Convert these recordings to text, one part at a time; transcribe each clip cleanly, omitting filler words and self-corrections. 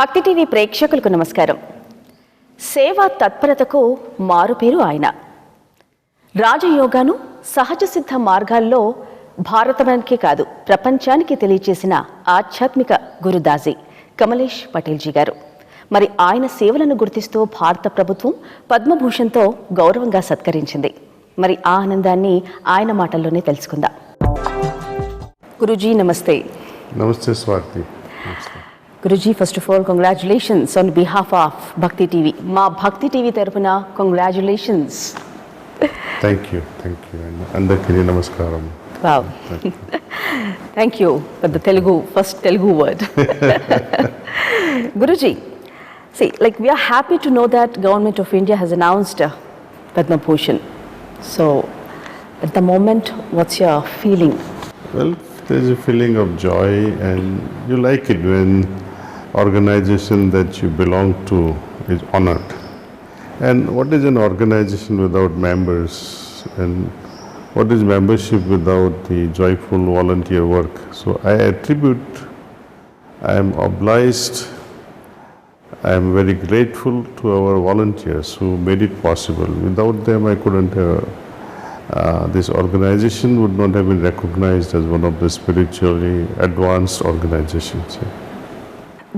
భక్తి టీవీ ప్రేక్షకులకు నమస్కారం. సేవా తత్పరతకు మారుపేరు ఆయన. రాజయోగాను సహజ సిద్ధ మార్గాల్లో భారతానికే కాదు ప్రపంచానికి తెలియచేసిన ఆధ్యాత్మిక గురు దాజీ కమలేష్ పటేల్ జీ గారు. మరి ఆయన సేవలను గుర్తిస్తూ భారత ప్రభుత్వం పద్మభూషణ్తో గౌరవంగా సత్కరించింది. మరి ఆ ఆనందాన్ని ఆయన మాటల్లోనే తెలుసుకుందాం. గురుజీ నమస్తే. నమస్తే Swathi. Guruji, first of all, congratulations on behalf of Bhakti TV. Ma Bhakti TV tarafuna congratulations. Thank you. Andakini namaskaram. Wow. Thank you for the first Telugu word. Guruji, see, we are happy to know that Government of India has announced Padma Bhushan. So, at the moment, what's your feeling? Well, there's a feeling of joy, and you like it when organization that you belong to is honored. And what is an organization without members, and what is membership without the joyful volunteer work? So I am obliged, I am very grateful to our volunteers who made it possible. Without them I couldn't this organization would not have been recognized as one of the spiritually advanced organizations.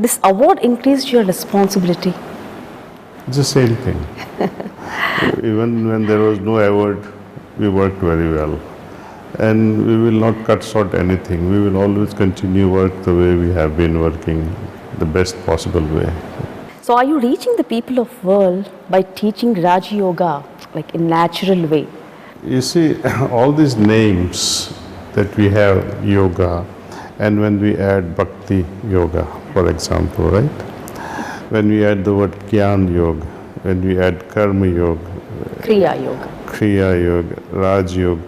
This award increased your responsibility. It's the same thing. Even when there was no award, we worked very well. And we will not cut short anything. We will always continue work the way we have been working, the best possible way. So are you reaching the people of world by teaching Raj Yoga in natural way? You see, all these names that we have, yoga, and when we add Bhakti Yoga, for example, right? When we add the word Gyan Yoga, when we add Karma Yoga, Kriya Yoga, Raj Yoga,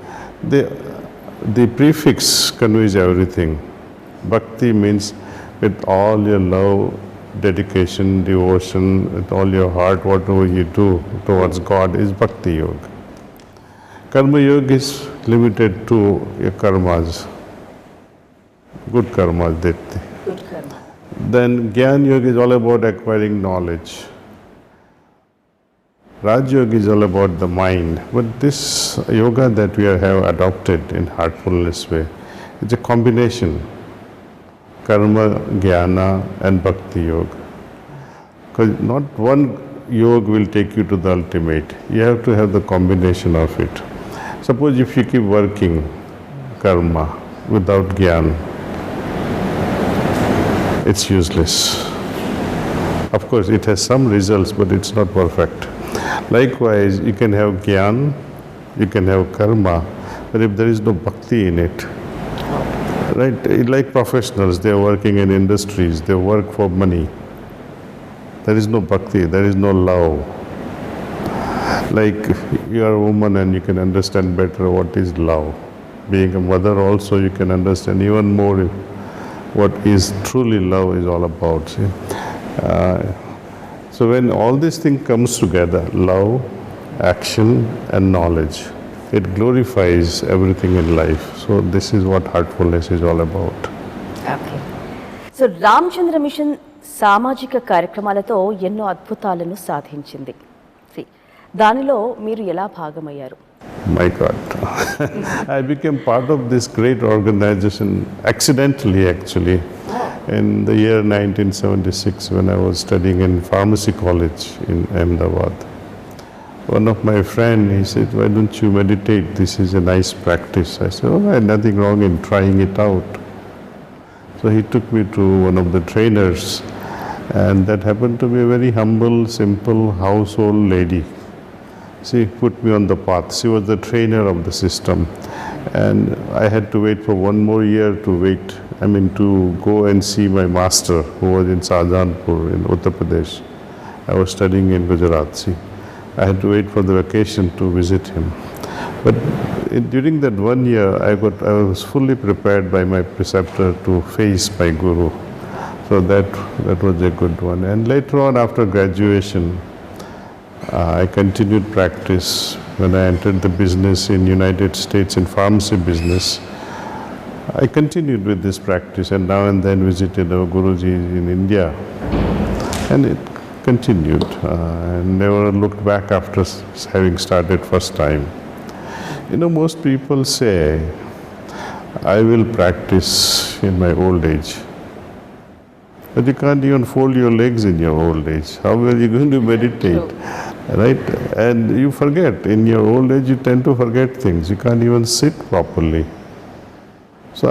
the prefix conveys everything. Bhakti means with all your love, dedication, devotion, with all your heart, whatever you do towards God is Bhakti Yoga. Karma Yoga is limited to your karmas, good karmas, Detti. Good karma. Then Gyan Yoga is all about acquiring knowledge. Raj Yoga is all about the mind. But this yoga that we have adopted in heartfulness way, it's a combination, karma, jnana and bhakti yoga. Because not one yoga will take you to the ultimate. You have to have the combination of it. Suppose if you keep working karma without gyan, it's useless. Of course, it has some results, but it's not perfect. Likewise, you can have gyan, you can have karma, but if there is no bhakti in it, right? Like professionals, they are working in industries, they work for money. There is no bhakti, there is no love. Like you are a woman and you can understand better what is love. Being a mother also, you can understand even more what is truly love is all about. See? So when all this thing comes together, love, action and knowledge, it glorifies everything in life. So this is what heartfulness is all about. Okay. So Ramchandra Mission సామాజిక కార్యక్రమాలతో ఎన్నో అద్భుతాలను సాధించింది. దానిలో మీరు ఎలా భాగమయ్యారు? My God, I became part of this great organization accidentally actually in the year 1976 when I was studying in pharmacy college in Ahmedabad. One of my friends, he said, why don't you meditate? This is a nice practice. I said, oh, I had nothing wrong in trying it out. So he took me to one of the trainers, and that happened to be a very humble, simple household lady. She put me on the path. She was the trainer of the system, and I had to wait for one more year to go and see my master who was in Shahjahanpur in Uttar Pradesh. I was studying in Gujarat. See, I had to wait for the vacation to visit him. But during that 1 year, I was fully prepared by my preceptor to face my guru. So that was a good one. And later on, after graduation, I continued practice. When I entered the business in United States in pharmacy business, I continued with this practice and now and then visited our Gurujis in India. And it continued. And never looked back after having started first time. You know, most people say, I will practice in my old age. But you can't even fold your legs in your old age. How are you going to meditate? Right? And you forget. In your old age, you tend to forget things. You can't even sit properly. So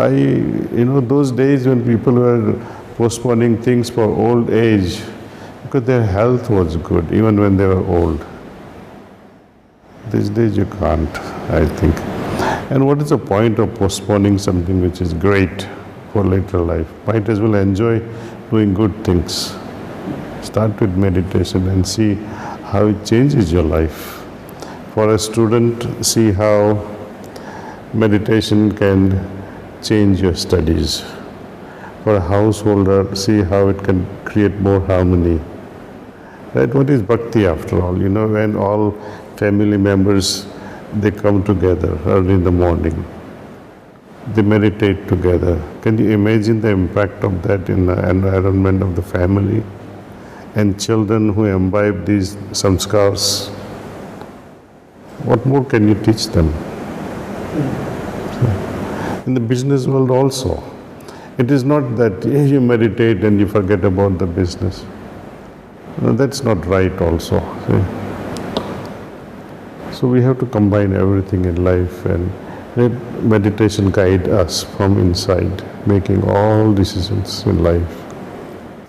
those days when people were postponing things for old age, because their health was good, even when they were old. These days you can't, I think. And what is the point of postponing something which is great for later life? Might as well enjoy doing good things. Start with meditation and see how it changes your life. For a student, see how meditation can change your studies. For a householder, see how it can create more harmony. Right? What is bhakti after all? You know, when all family members, they come together early in the morning. They meditate together. Can you imagine the impact of that in the environment of the family? And children who imbibe these samskars, what more can you teach them? In the business world also, it is not that you meditate and you forget about the business. No, that's not right also. See? So we have to combine everything in life and let meditation guide us from inside, making all decisions in life.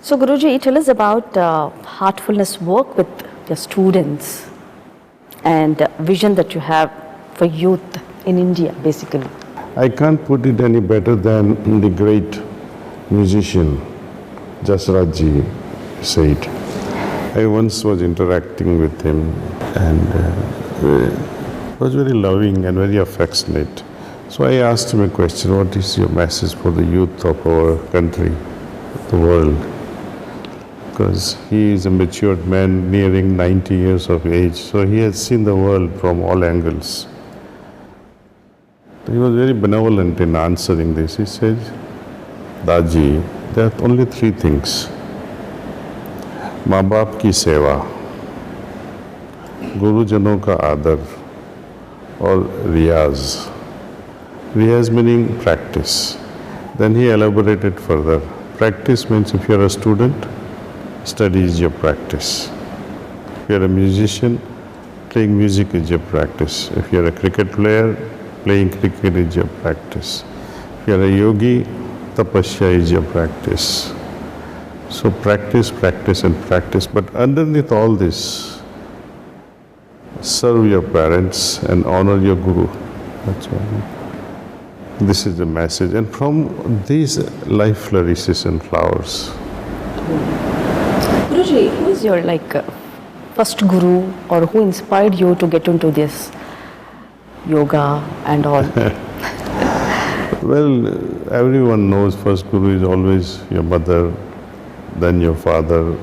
So Guruji, tell us about heartfulness work with your students and vision that you have for youth in India, basically. I can't put it any better than the great musician Jasraj-ji said. I once was interacting with him and was very loving and very affectionate. So I asked him a question, what is your message for the youth of our country, the world? Because he is a matured man nearing 90 years of age, so he has seen the world from all angles. He was very benevolent in answering this. He said, Daaji, there are only three things. माँ बाप की सेवा, गुरुजनों का आदर और रियाज. Riyaz meaning practice. Then he elaborated further. Practice means if you are a student, study is your practice. If you are a musician, playing music is your practice. If you are a cricket player, playing cricket is your practice. If you are a yogi, tapasya is your practice. So practice, practice and practice. But underneath all this, serve your parents and honor your guru. That's all. This is the message. And from these, life flourishes and flowers. Guruji, who is your first guru or who inspired you to get into this yoga and all? Well, everyone knows first guru is always your mother, then your father.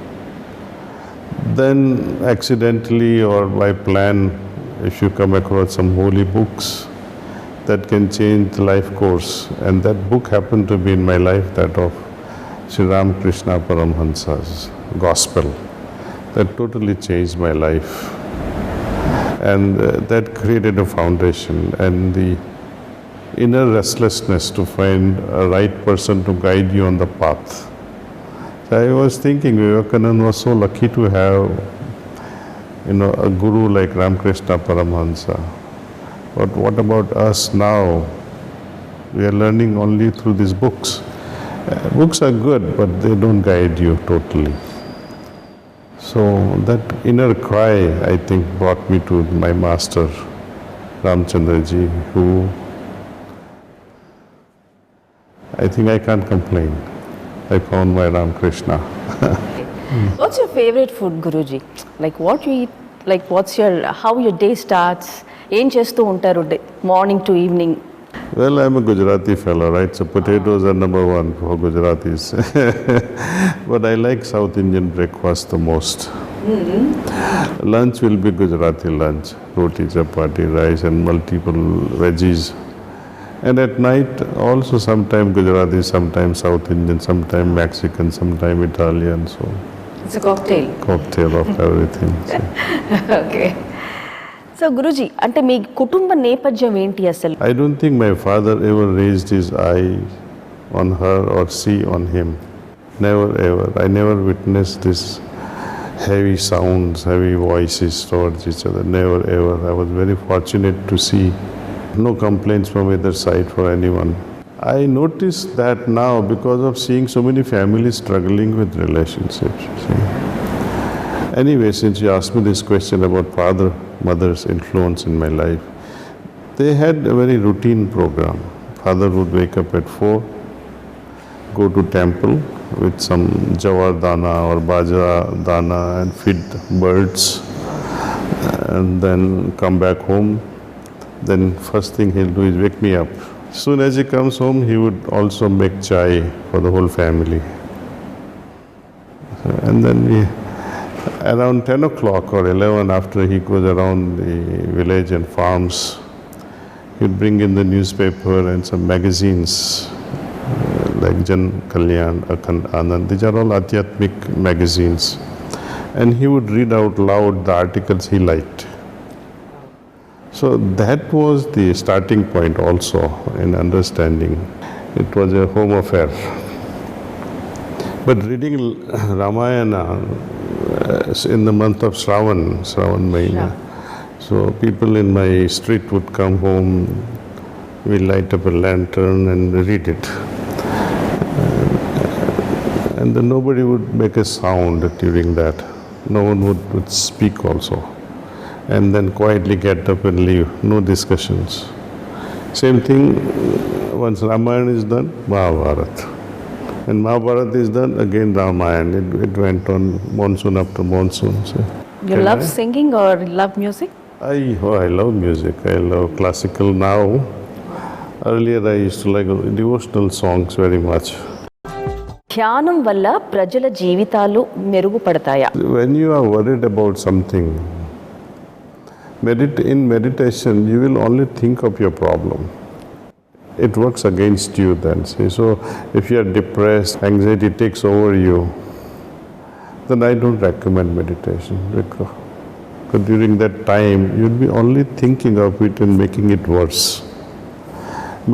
Then accidentally or by plan, if you come across some holy books that can change the life course. And that book happened to be in my life, that of Sri Ramakrishna Paramhansa's Gospel. That totally changed my life. And that created a foundation and the inner restlessness to find a right person to guide you on the path. So I was thinking Vivekananda was so lucky to have, a guru like Ramakrishna Paramhansa. But what about us now? We are learning only through these books. Books are good, but they don't guide you totally. So that inner cry, I think, brought me to my master, Ramchandraji, who I think I can't complain. I found my Ramakrishna. What's your favorite food, Guruji? Like what you eat, how your day starts, ఏం చేస్తూ ఉంటారు morning to evening? Well, I'm a Gujarati fellow, right? So potatoes are number one for Gujaratis. But I like South Indian breakfast the most. Lunch will be Gujarati lunch, roti, chapati, rice and multiple veggies. And at night also sometimes Gujarati, sometimes South Indian, sometimes Mexican, sometimes Italian. So It's a cocktail. Cocktail of everything. Okay. So Guruji, అంటే మీ కుటుంబ నేపథ్యం ఏంటి అసలు? I don't think my father ever raised his eye on her or she on him. Never ever. I never witnessed this heavy sounds, heavy voices towards each other. Never ever. I was very fortunate to see no complaints from either side for anyone. I noticed that now because of seeing so many families struggling with relationships. See. Anyway, since you asked me this question about father, mother's influence in my life, they had a very routine program. Father would wake up at 4, go to temple with some jawar dana or bajra dana and feed birds, and then come back home. Then first thing he'll do is wake me up. Soon as he comes home, he would also make chai for the whole family. And then around 10 o'clock or 11, after he goes around the village and farms, he'd bring in the newspaper and some magazines like Jan Kalyan, Akhand Anand. These are all Adhyatmik magazines. And he would read out loud the articles he liked. So that was the starting point also in understanding. It was a home affair. But reading Ramayana in the month of Shravan Mahina. So people in my street would come home, we light up a lantern and read it. And then nobody would make a sound during that. No one would speak also. And then quietly get up and leave, no discussions. Same thing, once Ramayana is done, Mahabharata. And Mahabharata is done, again Ramayana. It went on monsoon after monsoon. So, You love singing or love music? I love music. I love classical now. Earlier I used to like devotional songs very much. ధ్యానం వల్ల ప్రజల జీవితాలు మెరుగుపడతాయా? When you are worried about something, in meditation you will only think of your problem. It works against you then. See? So if you are depressed, anxiety takes over you, then I don't recommend meditation. Because during that time you'll be only thinking of it and making it worse.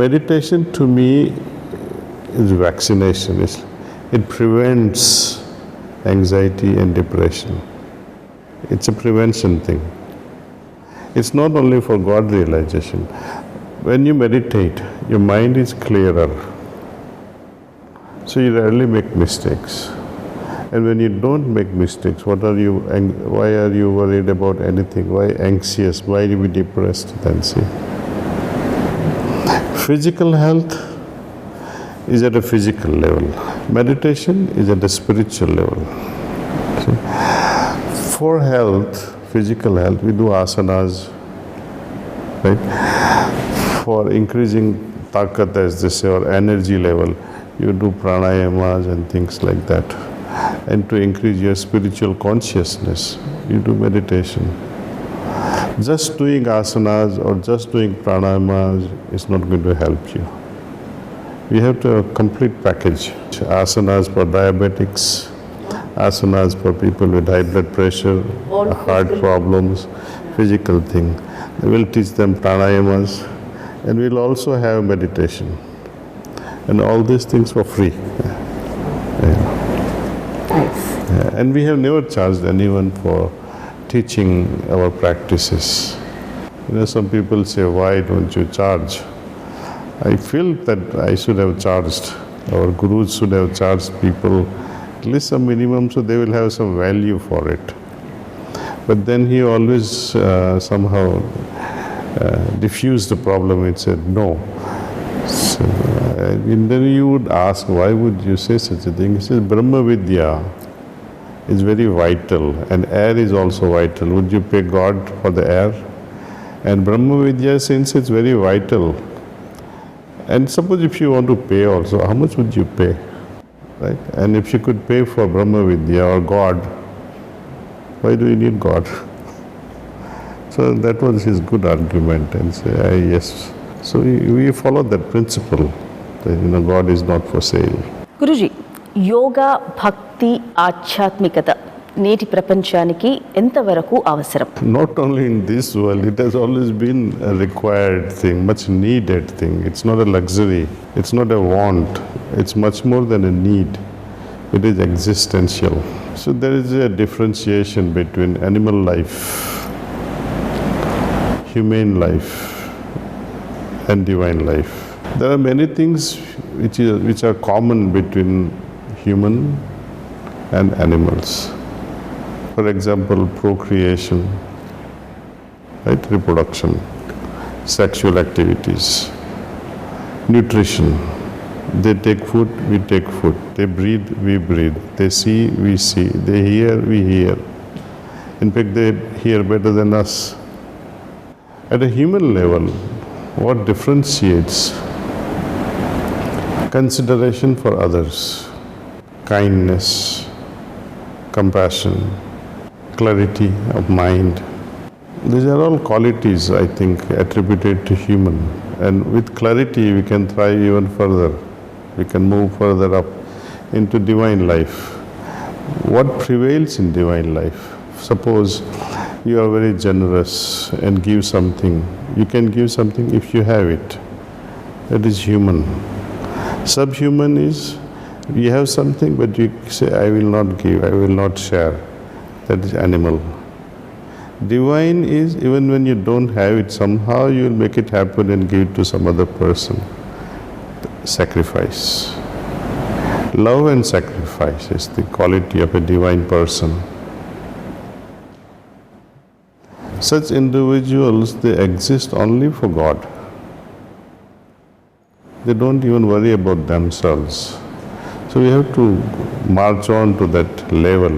Meditation to me is vaccination. It prevents anxiety and depression. It's a prevention thing. It's not only for God realization. When you meditate, your mind is clearer. So you rarely make mistakes. And when you don't make mistakes, why are you worried about anything? Why anxious? Why are you depressed then, see? Physical health is at a physical level. Meditation is at a spiritual level. See? For health, physical health, we do asanas, right? For increasing takat, as they say, or energy level, you do pranayamas and things like that. And to increase your spiritual consciousness, you do meditation. Just doing asanas or just doing pranayamas is not going to help you. We have to have a complete package. Asanas for diabetics, asanas for people with high blood pressure, heart problems, physical thing. We will teach them pranayamas, and we'll also have meditation. And all these things for free. Nice. And we have never charged anyone for teaching our practices. Some people say, why don't you charge? I feel that I should have charged. Our gurus should have charged people at least some minimum so they will have some value for it. But then he always somehow diffused the problem and said no. So, and then you would ask, why would you say such a thing? He says, Brahma Vidya is very vital, and air is also vital. Would you pay God for the air? And Brahma Vidya, since it's very vital, and suppose if you want to pay also, how much would you pay? Right? And if you could pay for Brahma Vidya or God, why do you need God? So that was his good argument, and say, yes. So we follow that principle, that God is not for sale. Guruji, yoga, భక్తి భక్తి ఆధ్యాత్మికత నేటి ప్రపంచానికి ఎంతవరకు అవసరం? Not only in this world, it has always been a required thing, much needed thing. It's not a luxury, it's not a want, it's much more than a need. It is existential. So there is a differentiation between animal life, humane life, and divine life. There are many things which are common between human and animals. For example, procreation, right? Reproduction, sexual activities, nutrition. They take food, we take food. They breathe, we breathe. They see, we see. They hear, we hear. In fact, they hear better than us. At a human level, what differentiates? Consideration for others, kindness, compassion, clarity of mind. These are all qualities, I think, attributed to human. And with clarity, we can thrive even further. We can move further up into divine life. What prevails in divine life? Suppose you are very generous and give something. You can give something if you have it. That is human. Subhuman is you have something but you say, I will not give, I will not share. That is animal. Divine is even when you don't have it, somehow you will make it happen and give it to some other person. Sacrifice. Love and sacrifice is the quality of a divine person. Such individuals, they exist only for God. They don't even worry about themselves. So we have to march on to that level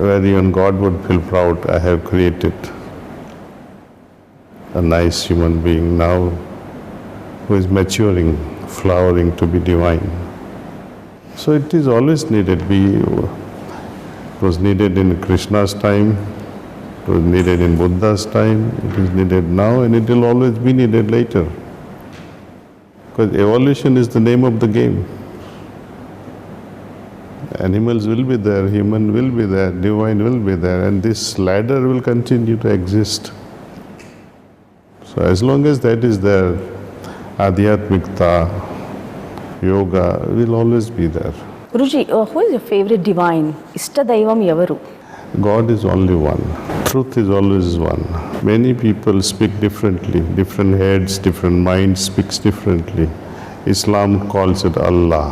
where even God would feel proud, I have created a nice human being now who is maturing, flowering to be divine. So it is always needed. It was needed in Krishna's time, it was needed in Buddha's time, it is needed now, and it will always be needed later. Because evolution is the name of the game. Animals will be there, human will be there, divine will be there, and this ladder will continue to exist. So as long as that is there, Adhyatmikta, yoga will always be there. Guruji, who is your favorite divine? Ishtadaivam evaru? God is only one. Truth is always one. Many people speak differently. Different heads, different minds speaks differently. Islam calls it Allah.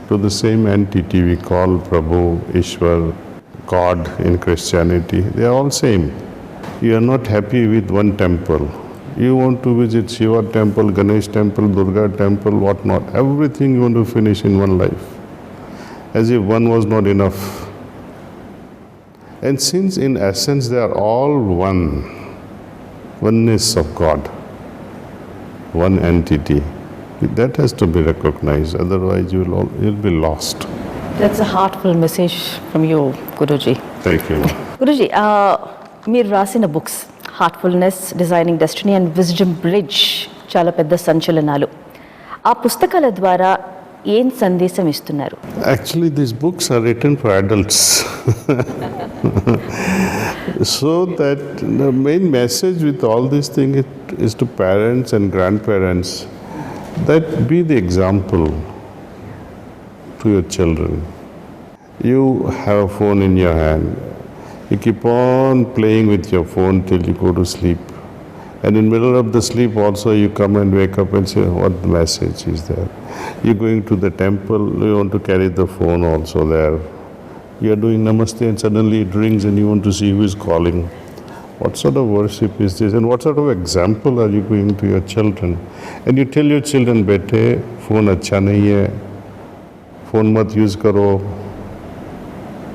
To the same entity we call Prabhu, Ishwar, God in Christianity. They are all same. You are not happy with one temple. You want to visit Shiva temple, Ganesh temple, Durga temple, whatnot. Everything you want to finish in one life. As if one was not enough. And since in essence they are all one, oneness of God, one entity, that has to be recognized, otherwise you'll be lost. That's a heartful message from you, Guruji. Thank you. Guruji, మీరు రాసిన books Heartfulness, designing destiny and wisdom bridge చాలా పెద్ద సంచలనాలు. ఆ పుస్తకాల ద్వారా ఏం సందేశం ఇస్తున్నారు? Actually, these books are written for adults. So that the main message with all these things is to parents and grandparents that be the example to your children. You have a phone in your hand. You keep on playing with your phone till you go to sleep. And in the middle of the sleep also you come and wake up and say, what message is there? You're going to the temple, you want to carry the phone also there. You're doing namaste and suddenly it rings and you want to see who is calling. What sort of worship is this? And what sort of example are you giving to your children? And you tell your children, bete, phone acha nahi hai, phone mat use karo.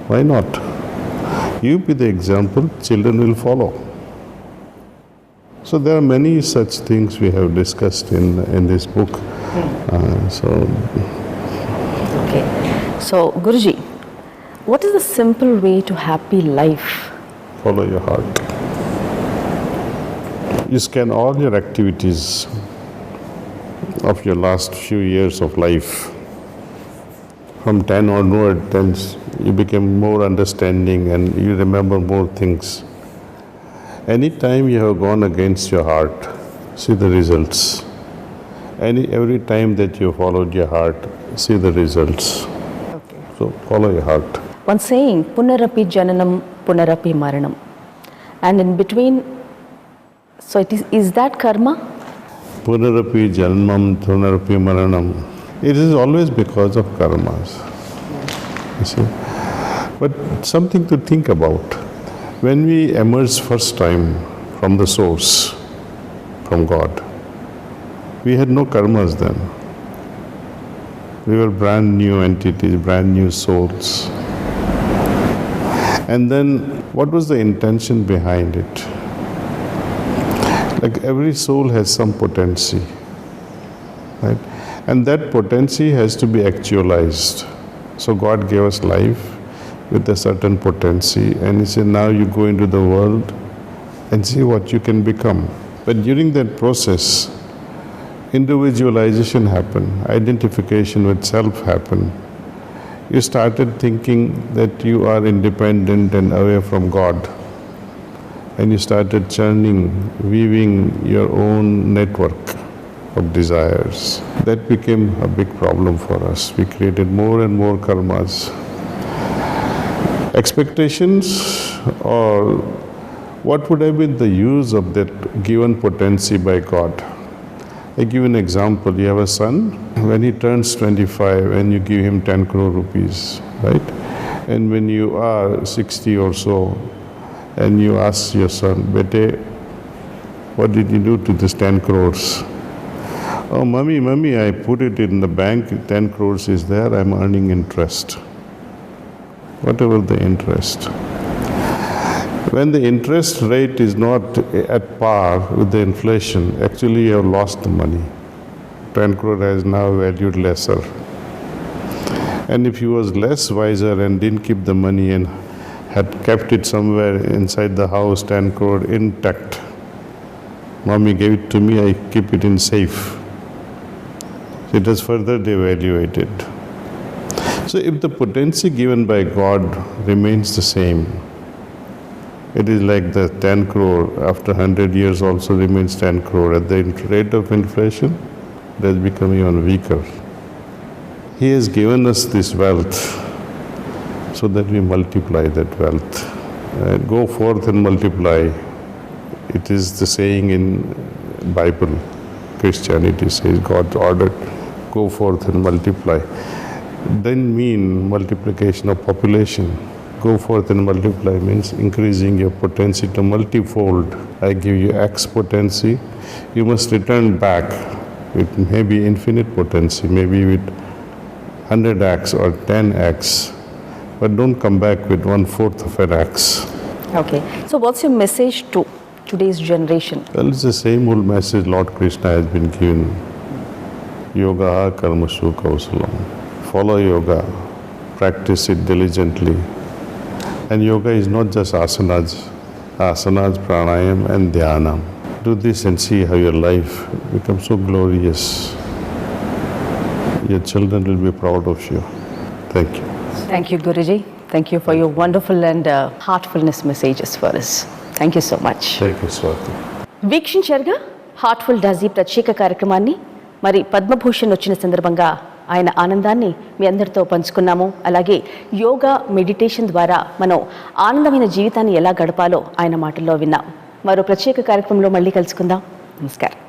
Why not? You be the example, children will follow. So there are many such things we have discussed in this book. Okay. So, Guruji, what is the simple way to happy life? Follow your heart. You scan all your activities of your last few years of life. From 10 onward, then you become more understanding and you remember more things. Anytime you have gone against your heart, see the results. Every time that you followed your heart, see the results. Okay. So follow your heart. One saying, Punarapi Jananam, Punarapi Maranam. And in between, so is that karma? Punarapi Janmam, Punarapi Maranam. It is always because of karmas. You see? But something to think about. When we emerged first time from the source, from God, we had no karmas then. We were brand new entities, brand new souls. And then what was the intention behind it? Like every soul has some potency, right? And that potency has to be actualized. So God gave us life with a certain potency, and He said, now you go into the world and see what you can become. But during that process, individualization happened, identification with self happened. You started thinking that you are independent and away from God. And you started churning, weaving your own network of desires. That became a big problem for us. We created more and more karmas. Expectations, or what would have been the use of that given potency by God? I give an example. You have a son, when he turns 25 and you give him 10 crore rupees, right? And when you are 60 or so, and you ask your son, Bete, what did you do to this 10 crores? Oh, mommy, I put it in the bank, 10 crores is there, I'm earning interest. Whatever the interest. When the interest rate is not at par with the inflation, actually you have lost the money. 10 crore has now valued lesser. And if he was less wiser and didn't keep the money and had kept it somewhere inside the house, 10 crore intact. Mommy gave it to me, I keep it in safe. It has further devaluated. So if the potency given by God remains the same, it is like the 10 crore after 100 years also remains 10 crore. At the rate of inflation, it has become even weaker. He has given us this wealth so that we multiply that wealth. Go forth and multiply. It is the saying in Bible. Christianity says God ordered, go forth and multiply. It doesn't mean multiplication of population. Go forth and multiply means increasing your potency to multifold. I give you X potency. You must return back with maybe infinite potency, maybe with 100x or 10x. But don't come back with 1/4 of an X. Okay. So what's your message to today's generation? Well, it's the same old message Lord Krishna has been given. Yoga karmashu kausalam. Follow yoga. Practice it diligently. And yoga is not just asanas, pranayam and dhyanam. Do this and see how your life becomes so glorious. Your children will be proud of you. Thank you. Thank you, Guruji. Thank you for your wonderful and heartfulness messages for us. Thank you so much. Thank you, Swati. వీక్షించారుగా heartful డాజీ ప్రత్యేక కార్యక్రమాన్ని. మరి పద్మభూషణ్ వచ్చిన సందర్భంగా ఆయన ఆనందాన్ని మీ అందరితో పంచుకున్నాము. అలాగే yoga, meditation ద్వారా మనం ఆనందమైన జీవితాన్ని ఎలా గడపాలో ఆయన మాటల్లో విన్నాం. మరో ప్రత్యేక కార్యక్రమంలో మళ్ళీ కలుసుకుందాం. నమస్కారం.